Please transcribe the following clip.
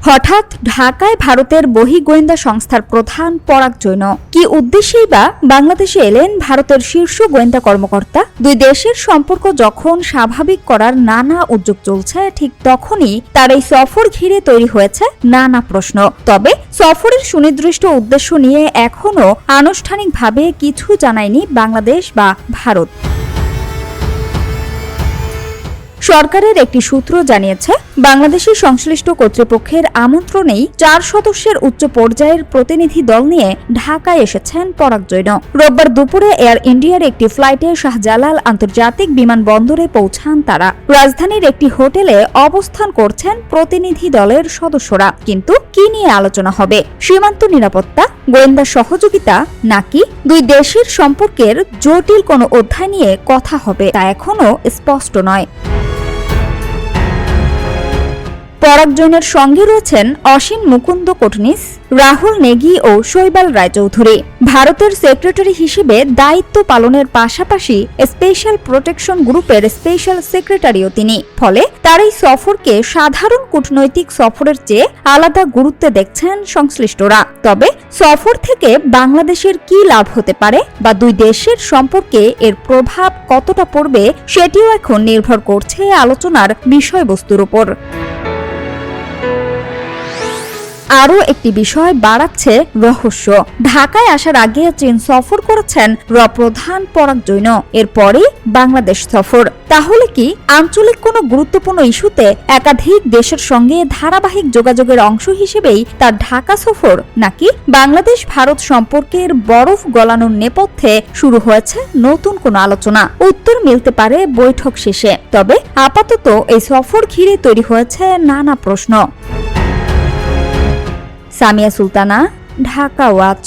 হঠাৎ ঢাকায় ভারতের বহিঃগোয়েন্দা সংস্থার প্রধান পরাগ জৈন কি উদ্দেশ্যেই বা বাংলাদেশে এলেন ভারতের শীর্ষ গোয়েন্দা কর্মকর্তা? দুই দেশের সম্পর্ক যখন স্বাভাবিক করার নানা উদ্যোগ চলছে, ঠিক তখনই তার এই সফর ঘিরে তৈরি হয়েছে নানা প্রশ্ন। তবে সফরের সুনির্দিষ্ট উদ্দেশ্য নিয়ে এখনো আনুষ্ঠানিকভাবে কিছু জানায়নি বাংলাদেশ বা ভারত। সরকারের একটি সূত্র জানিয়েছে, বাংলাদেশের সংশ্লিষ্ট কর্তৃপক্ষের আমন্ত্রণেই 4 সদস্যের উচ্চ পর্যায়ের প্রতিনিধি দল নিয়ে ঢাকায় এসেছেন পরাগ জৈন। রোববার দুপুরে এয়ার ইন্ডিয়ার একটি ফ্লাইটে শাহজালাল আন্তর্জাতিক বিমানবন্দরে পৌঁছান তারা। রাজধানীর একটি হোটেলে অবস্থান করছেন প্রতিনিধি দলের সদস্যরা। কিন্তু কি নিয়ে আলোচনা হবে? সীমান্ত নিরাপত্তা, গোয়েন্দা সহযোগিতা, নাকি দুই দেশের সম্পর্কের জটিল কোনো অধ্যায় নিয়ে কথা হবে, তা এখনো স্পষ্ট নয়। পরাগ জৈনের সঙ্গে রয়েছেন অসীম মুকুন্দ কোটনিস, রাহুল নেগি ও শৈবাল রায়চৌধুরী। ভারতের সেক্রেটারি হিসেবে দায়িত্ব পালনের পাশাপাশি স্পেশাল প্রোটেকশন গ্রুপের স্পেশাল সেক্রেটারিও তিনি। ফলে তার এই সফরকে সাধারণ কূটনৈতিক সফরের চেয়ে আলাদা গুরুত্বে দেখছেন সংশ্লিষ্টরা। তবে সফর থেকে বাংলাদেশের কি লাভ হতে পারে বা দুই দেশের সম্পর্কে এর প্রভাব কতটা পড়বে, সেটিও এখন নির্ভর করছে আলোচনার বিষয়বস্তুর উপর। আরও একটি বিষয় বাড়াচ্ছে রহস্য। ঢাকায় আসার আগে চীন সফর করেছেন প্রধান পরাগ জৈন, এরপরেই বাংলাদেশ সফর। তাহলে কি আঞ্চলিক কোনো গুরুত্বপূর্ণ ইস্যুতে একাধিক দেশের সঙ্গে ধারাবাহিক যোগাযোগের অংশ হিসেবেই তার ঢাকা সফর, নাকি বাংলাদেশ ভারত সম্পর্কের বরফ গলানোর নেপথ্যে শুরু হয়েছে নতুন কোনো আলোচনা? উত্তর মিলতে পারে বৈঠক শেষে। তবে আপাতত এই সফর ঘিরে তৈরি হয়েছে নানা প্রশ্ন। সামিয়া সুলতানা, ঢাকা ওয়াচ।